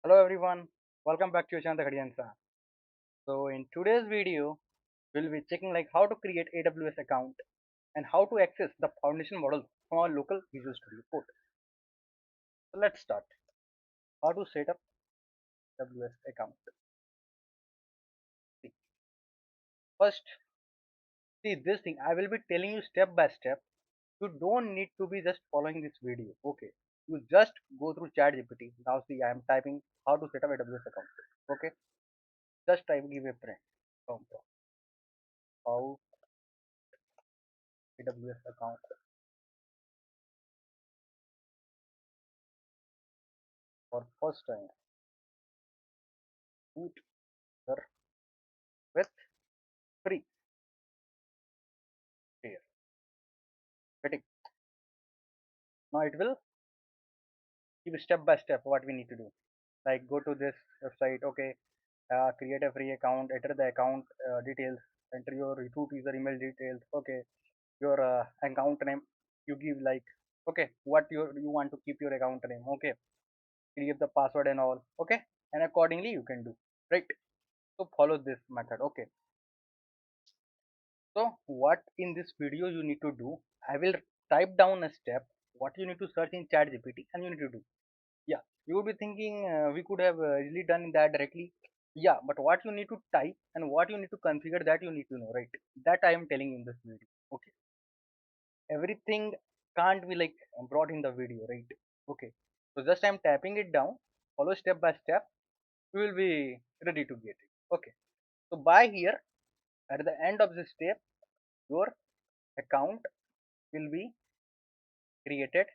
Hello everyone, welcome back to your channel Answer. So in today's video, we'll be checking like how to create AWS account and how to access the foundation model from our local Visual Studio Code. So let's start. How to set up AWS account. See, first, see this thing. I will be telling you step by step. You don't need to be just following this video. Okay, you just go through ChatGPT. Now see, I am typing how to set up AWS account. Okay, just type give a print. How AWS account for first time. Root user with free here. Getting now it will give step by step what we need to do. Like go to this website. Okay, create a free account. Enter the account details. Enter your root user email details. Okay, your account name. You give like okay what you want to keep your account name. Okay, create the password and all. Okay, and accordingly you can do right. So follow this method. Okay. So what in this video you need to do, I will type down a step what you need to search in ChatGPT and you need to do. Yeah, you would be thinking we could have easily done that directly. Yeah, but what you need to type and what you need to configure that you need to know, right? That I am telling in this video. Okay, everything can't be like brought in the video, right? Okay, so just I'm tapping it down, follow step by step, you will be ready to get it. Okay, so by here at the end of this step, your account will be created.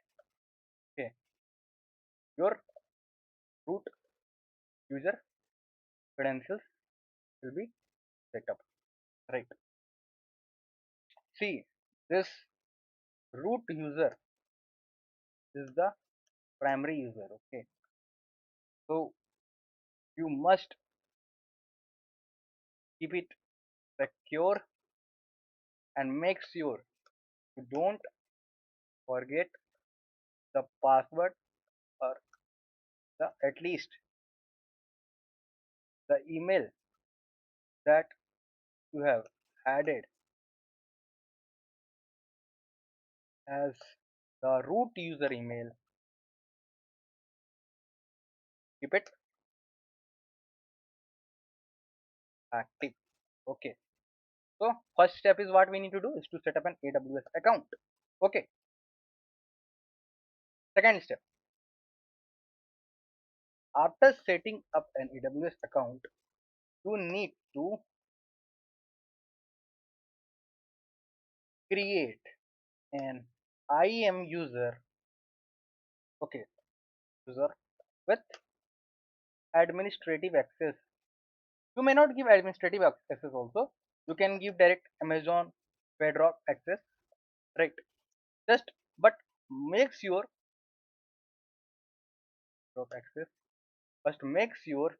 Okay, your root user credentials will be set up, right? See, this root user is the primary user. Okay, so you must keep it secure and make sure you don't forget the password or the at least the email that you have added as the root user email. Keep it active. Okay, so first step is what we need to do is to set up an AWS account. Okay, second step, after setting up an AWS account, you need to create an IAM user. Okay, user with administrative access. You may not give administrative access also. You can give direct Amazon Bedrock access, right? Just but make sure access. First, make sure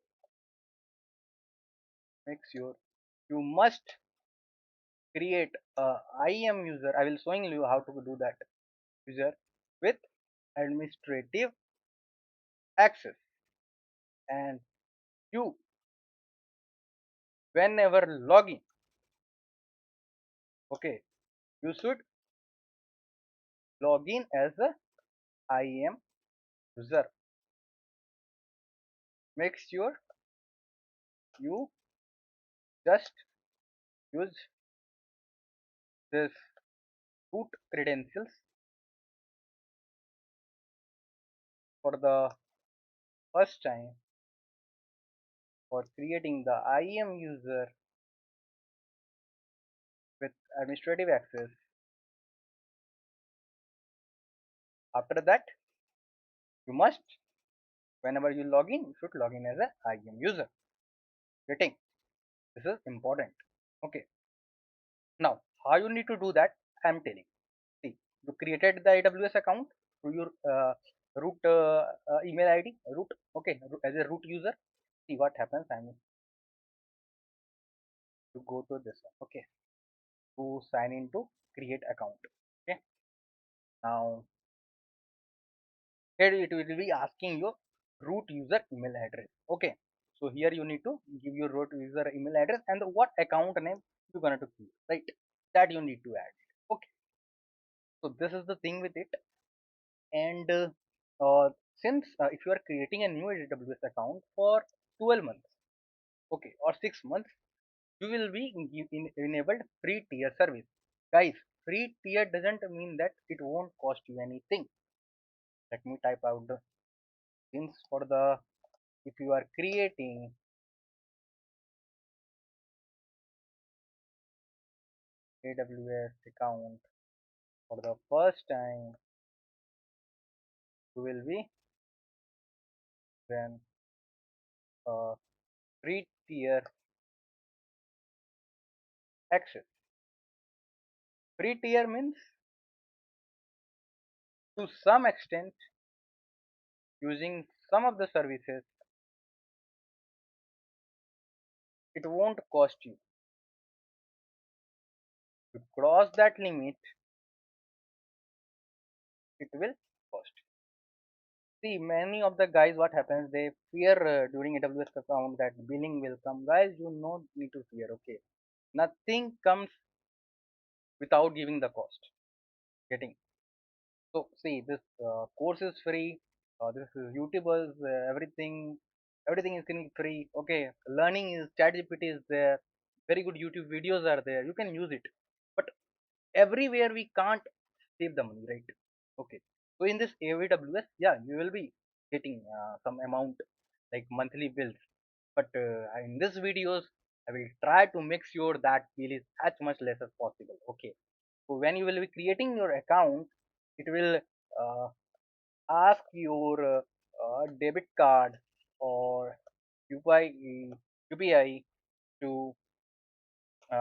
you must create a IAM user. I will showing you how to do that user with administrative access, and you whenever login, okay, you should log in as a IAM user. Make sure you just use this root credentials for the first time for creating the IAM user with administrative access. After that, you must, whenever you log in, you should log in as a IAM user. Getting this is important. Okay. Now, how you need to do that? I am telling. See, you created the AWS account through your root email ID, root. Okay, as a root user. See what happens. I am to go to this one. Okay, to sign in to create account. Okay, now here it will be asking you root user email address. Okay, so here you need to give your root user email address and what account name you're gonna to keep, right? That you need to add. Okay, so this is the thing with it. And since if you are creating a new AWS account for 12 months, okay, or 6 months, you will be enabled free tier service. Guys, free tier doesn't mean that it won't cost you anything. Let me type out the things for the, if you are creating AWS account for the first time, you will be then free tier access. Free tier means to some extent using some of the services, it won't cost you. To cross that limit, it will cost. See, many of the guys, what happens, they fear during AWS account that billing will come. Guys, you no need to fear, okay? Nothing comes without giving the cost. Getting. So, see, this course is free. This is YouTubers, everything is getting free. Okay, learning is, ChatGPT is there. Very good YouTube videos are there. You can use it. But everywhere we can't save the money, right? Okay, so in this AWS, yeah, you will be getting some amount like monthly bills, but in this videos I will try to make sure that bill is as much less as possible. Okay, so when you will be creating your account, it will uh, ask your debit card or UPI to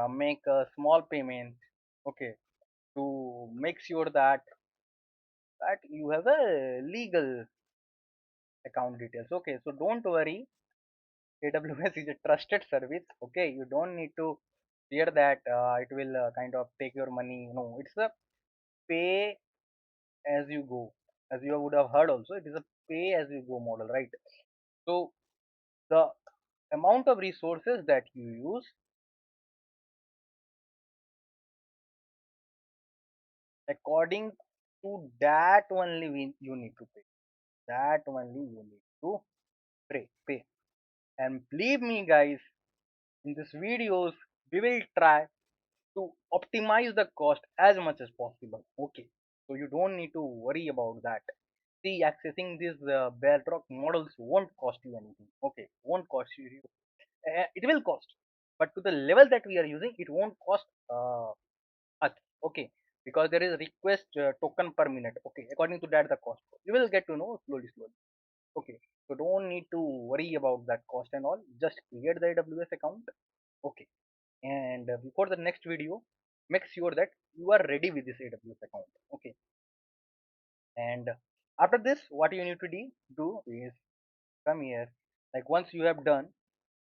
make a small payment. Okay, to make sure that you have a legal account details. Okay, so don't worry, AWS is a trusted service. Okay, you don't need to fear that it will kind of take your money. No, it's a pay as you go. As you would have heard also, it is a pay as you go model, right? So the amount of resources that you use, according to that only you need to pay. That only you need to pay. And believe me guys, in these videos we will try to optimize the cost as much as possible. Okay, so you don't need to worry about that. See, accessing these Bedrock models won't cost you anything. Okay, won't cost you. It will cost, but to the level that we are using, it won't cost us. Okay, because there is request token per minute. Okay, according to that the cost you will get to know slowly. Okay, so don't need to worry about that cost and all. Just create the AWS account. Okay, and before the next video, make sure that you are ready with this AWS account. Okay, and after this what you need to do is come here. Like once you have done,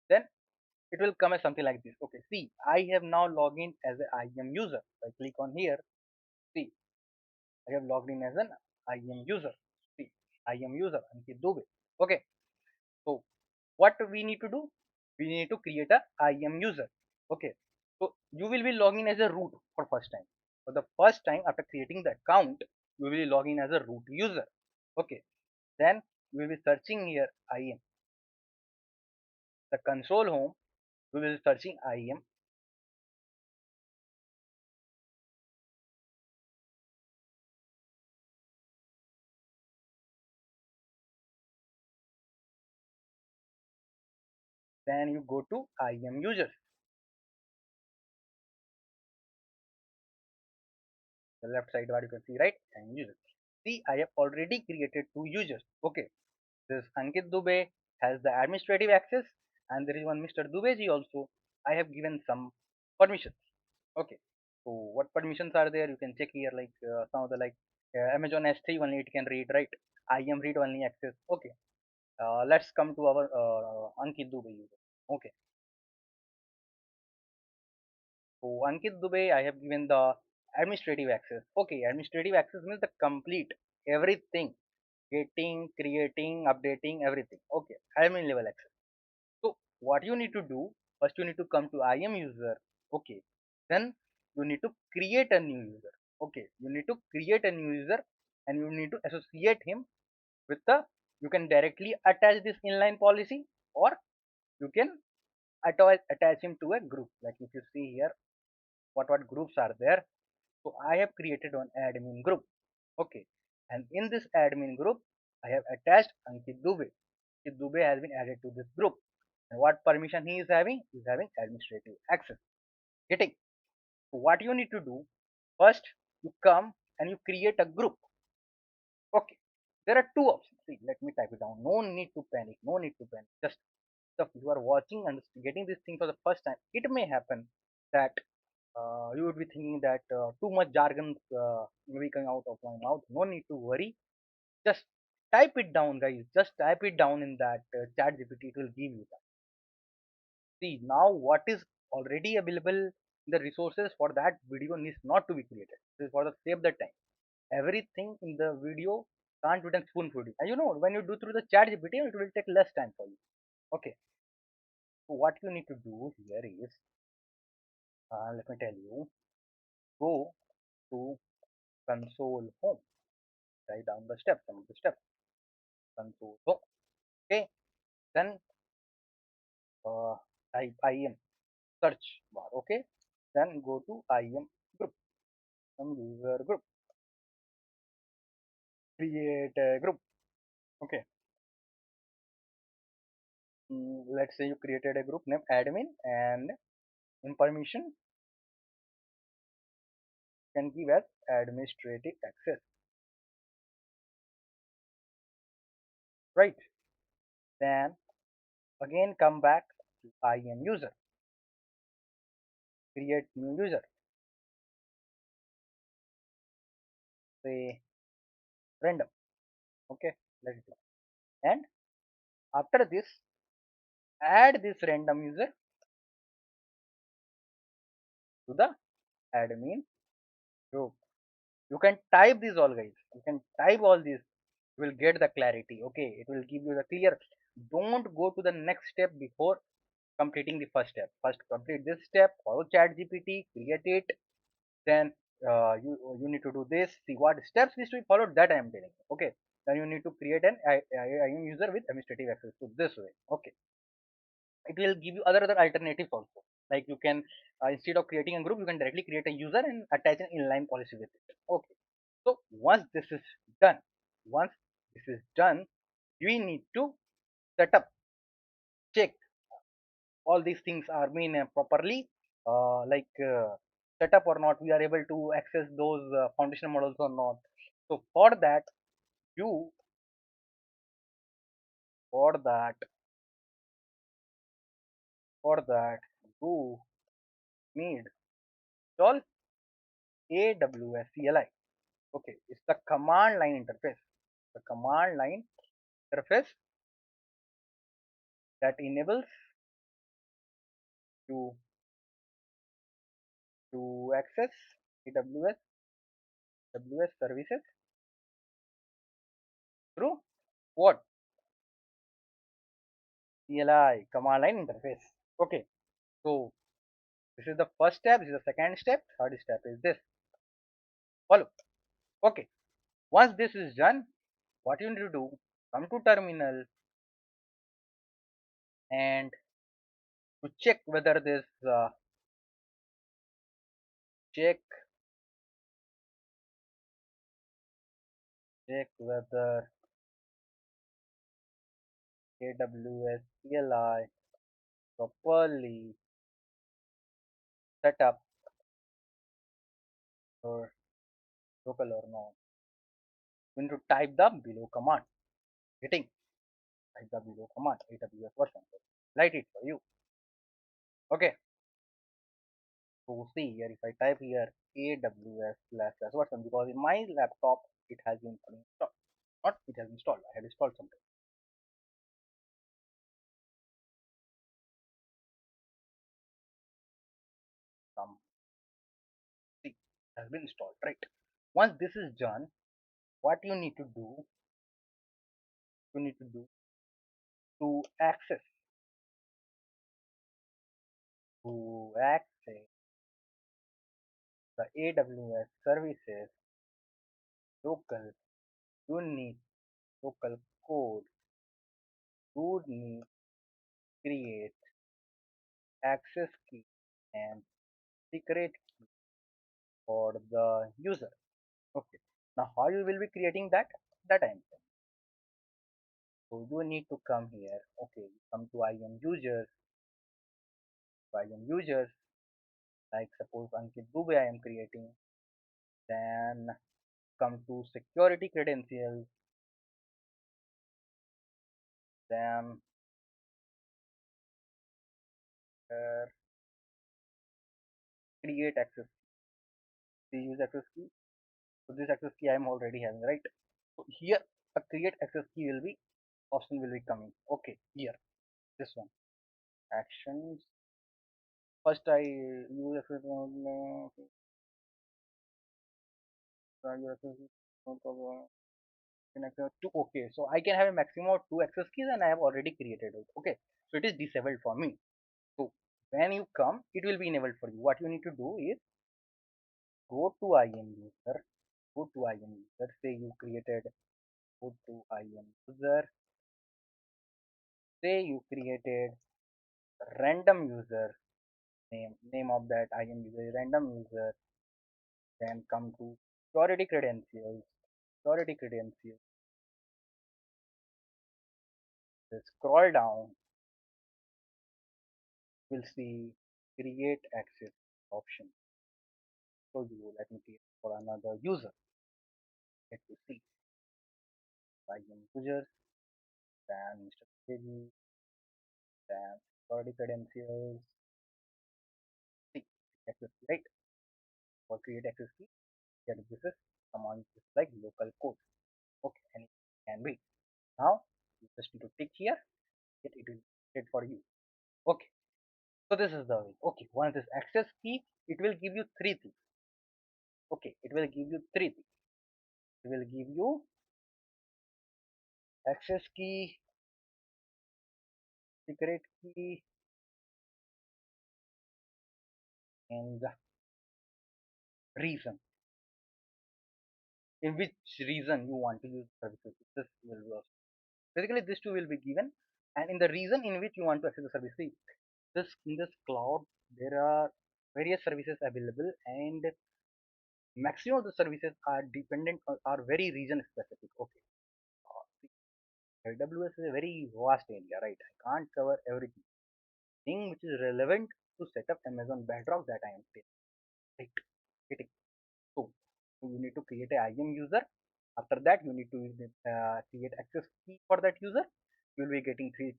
then it will come as something like this. Okay, see, I have now logged in as an IAM user. I click on here. See, I have logged in as an IAM user. See, IAM user Ankit Dubey. Okay, so what we need to do, we need to create a IAM user. Okay, so you will be logging as a root for first time. For the first time after creating the account, you will be logging as a root user. Okay, then we will be searching here IAM, the console home. We will be searching IAM. Then you go to IAM users, the left side what you can see, right? IAM users. See, I have already created two users. Okay, this Ankit Dubey has the administrative access, and there is one Mr. Dubeji also. I have given some permissions. Okay, so what permissions are there? You can check here, like some of the like Amazon S3 only it can read, right? IAM read only access. Okay, let's come to our Ankit Dubey user. Okay, so Ankit Dubey, I have given the administrative access. Okay, administrative access means the complete everything. getting, creating, updating, everything. Okay, admin level access. So what you need to do, first you need to come to IAM user. Okay, then you need to create a new user. Okay, you need to create a new user and you need to associate him with the, you can directly attach this inline policy, or you can attach him to a group. Like if you see here, what groups are there. So I have created one admin group. Okay, and in this admin group I have attached Ankit Dubey. Ankit Dubey has been added to this group, and what permission he is having? He is having administrative access. Getting. So what you need to do, first you come and you create a group. Okay, there are two options. See, let me type it down. No need to panic, no need to panic. Just if you are watching and getting this thing for the first time, it may happen that you would be thinking that too much jargon may be coming out of my mouth. No need to worry. Just type it down, guys. Just type it down in that chat GPT. It will give you that. See, now what is already available, the resources for that video needs not to be created. This is for the save the time. Everything in the video can't be done spoon feeding. And you know, when you do through the chat GPT, it will take less time for you. Okay. So what you need to do here is, let me tell you, go to console home. Write down the steps, some of the steps. Console home. Okay. Then type IM search bar. Okay. Then go to IM group. Some user group. Create a group. Okay. Let's say you created a group named admin, and in permission can give as administrative access. Right. Then again come back to IM user. Create new user. Say random. Okay. Let it go. And after this, add this random user to the admin group. You can type these all, guys. You can type all these. You will get the clarity. Okay, it will give you the clear. Don't go to the next step before completing the first step. First complete this step, follow chat GPT, create it. Then you need to do this. See what steps needs to be followed, that I am telling you. Okay, then you need to create an IAM user with administrative access to this way. Okay, it will give you other alternatives also. Like you can, instead of creating a group, you can directly create a user and attach an inline policy with it. Okay, so done once this is done, we need to set up, check all these things are being properly set up or not, we are able to access those foundation models or not. So you for that for that you need install AWS CLI. Okay, it's the command line interface. The command line interface that enables you to access AWS services through what? CLI, command line interface. Okay, so this is the first step, this is the second step, third step is this. Follow. Okay, once this is done, what you need to do, come to terminal and to check whether this check check whether AWS CLI properly set up or local or not. You need to type the below command. Getting type the below command AWS version. Write it for you. Okay. So see here, if I type here AWS // version, because in my laptop it has been installed. Not it has installed. I had installed something. Some see has been installed. Right. Once this is done, what you need to do? you need to do to access the AWS services local, you need local code, you need create access key and secret key for the user. Okay. Now how you will be creating that? That I am saying. So you need to come here. Okay, you come to IAM users, like suppose Ankit Dubey I am creating. Then come to security credentials, then uh, create access key, use access key. So this access key I am already having, right? So here a create access key will be option will be coming. Okay, here this one actions. First I use access two. Okay, so I can have a maximum of two access keys and I have already created it. Okay, so it is disabled for me. So when you come, it will be enabled for you. What you need to do is go to IAM user, go to IAM user, say you created, go to IAM user, say you created random user name of that IAM user is random user, then come to security credentials, then scroll down, we'll see create access option. So you let me create for another user. Let me see IAM user, then Mr. KG, then security credentials, see access key, right? For create access key, get this is command is like local code. Okay, and it can be. Now you just need to tick here, it will get for you. Okay, so this is the way. Okay, once this access key, it will give you three things. Okay, it will give you three things. It will give you access key, secret key, and the reason. In which reason you want to use services. This will work. Basically, these two will be given, and in the reason in which you want to access the service. See, this in this cloud there are various services available, and maximum of the services are dependent on are very region specific. Okay, AWS is a very vast area, right? I can't cover everything. Thing which is relevant to set up Amazon Bedrock that I am saying. Right? Getting so, so you need to create a IAM user. After that, you need to create access key for that user. You will be getting three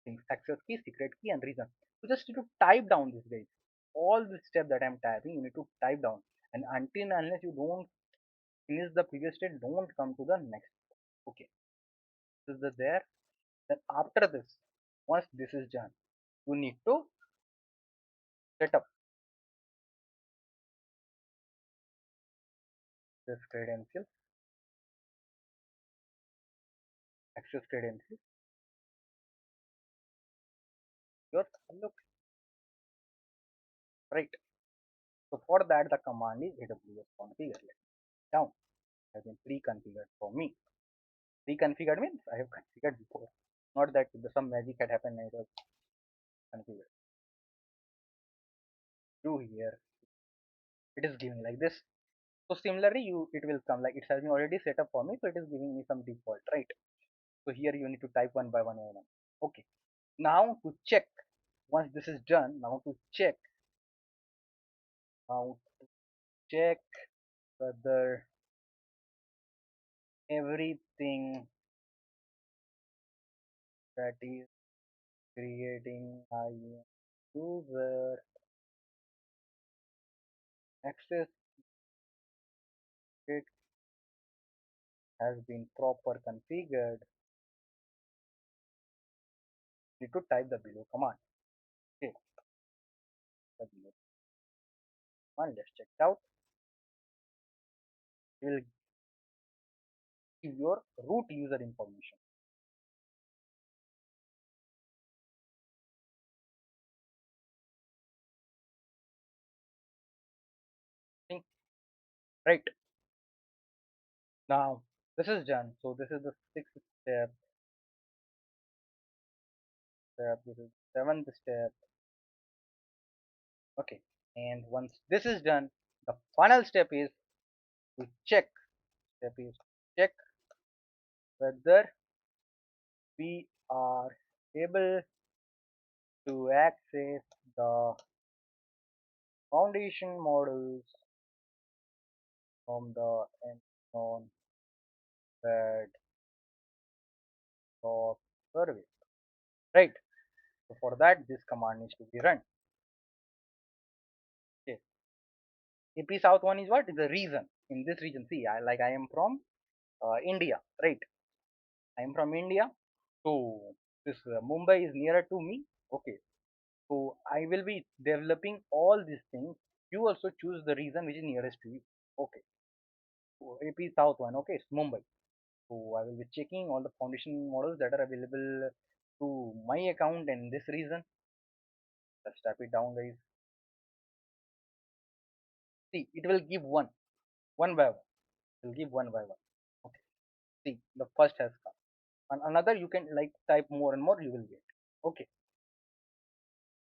things: access key, secret key, and reason. You just need to type down this guys. All the step that I'm typing, you need to type down. And until and unless you don't finish the previous step, don't come to the next. Okay, this is the there. Then after this, once this is done, you need to set up this credential, access credential, your look right. So for that, the command is AWS configure. Down has been pre-configured for me. Pre-configured means I have configured before. Not that some magic had happened and it was configured. Do here, it is giving like this. So similarly, it will come like it has been already set up for me, so it is giving me some default, right? So here you need to type one by one by one. Okay. Now to check, once this is done, now to check whether everything that is creating a user access it has been proper configured, you need to type the below command. Okay, the below command, let's check it out. It will give your root user information. think, right? Now this is done. So this is the sixth step. This is seventh step. Okay. And once this is done, the final step is to check. Step is check whether we are able to access the foundation models from the Amazon Bedrock service. Right. So for that, this command needs to be run. Okay. AP South one is what? Is the region. In this region, see, I am from India, right? I am from India. So this Mumbai is nearer to me. Okay. So I will be developing all these things. You also choose the region which is nearest to you. Okay. So AP South one. Okay, it's Mumbai. So I will be checking all the foundation models that are available to my account in this region. Let's type it down, guys. See, it will give one by one. It will give one by one. Okay. See, the first has come. And another you can like type more and more, you will get. Okay.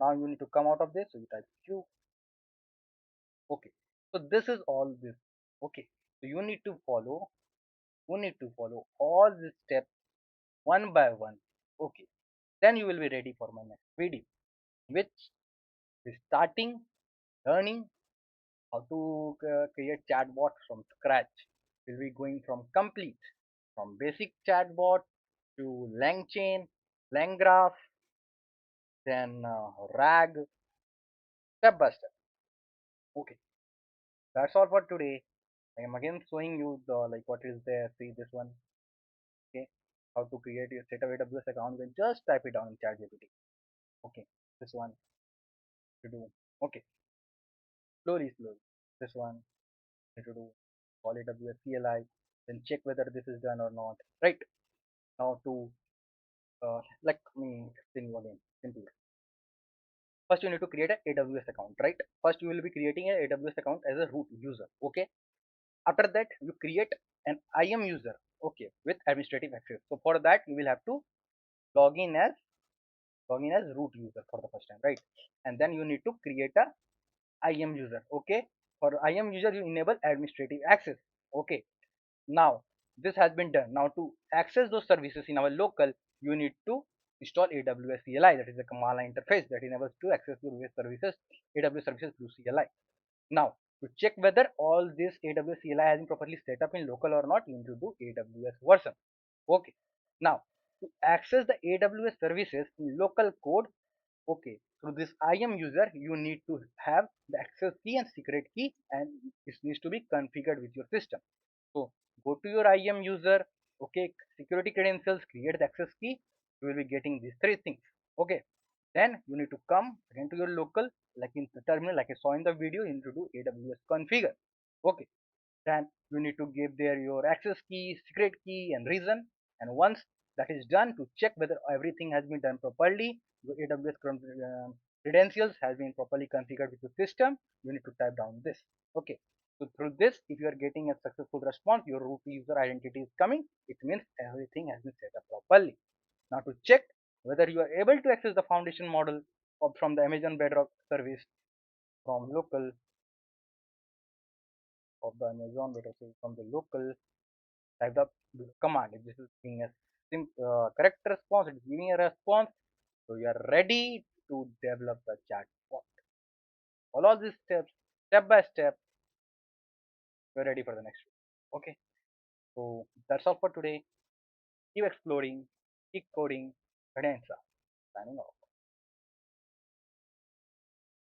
Now you need to come out of this. So you type Q. Okay. So this is all this. Okay. So you need to follow all these steps one by one. Okay. Then you will be ready for my next video, which is starting learning how to create chatbot from scratch. We'll be going from complete, from basic chatbot to LangChain, LangGraph, then RAG, step by step. Okay, that's all for today. I am again showing you the like what is there. See this one. Okay, how to create your set of AWS account. You can just type it down in ChatGPT. Okay, this one to do. Okay, slowly. This one to do. Call AWS CLI. Then check whether this is done or not. Right now to let me explain you again. Simple. First, you need to create an AWS account, right? First, you will be creating an AWS account as a root user. Okay. After that, you create an IAM user. Okay, with administrative access. So for that, you will have to log in as root user for the first time, right? And then you need to create a IAM user. Okay. For IAM user, you enable administrative access. Okay. Now, this has been done. Now, to access those services in our local, you need to install AWS CLI. That is the command line interface that enables to access your AWS services through CLI. Now, to check whether all this AWS CLI has been properly set up in local or not, you need to do AWS version. Okay. Now, to access the AWS services in local code, okay, through this IAM user, you need to have the access key and secret key, and this needs to be configured with your system. So go to your IAM user, okay, security credentials, create the access key. You will be getting these three things. Okay. Then you need to come again to your local, like in the terminal, like I saw in the video, you need to do AWS configure. Okay. Then you need to give there your access key, secret key, and reason. And once that is done, to check whether everything has been done properly, your AWS credentials has been properly configured with your system, you need to type down this. Okay. So through this, if you are getting a successful response, your root user identity is coming, it means everything has been set up properly. Now to check whether you are able to access the foundation model from the Amazon Bedrock service from local of the Amazon Bedrock service from the local, type the command. If this is giving a correct response, it is giving a response. So you are ready to develop the chatbot. Follow these steps step by step. You're ready for the next one. Okay. So that's all for today. Keep exploring, keep coding, and answer. Signing off.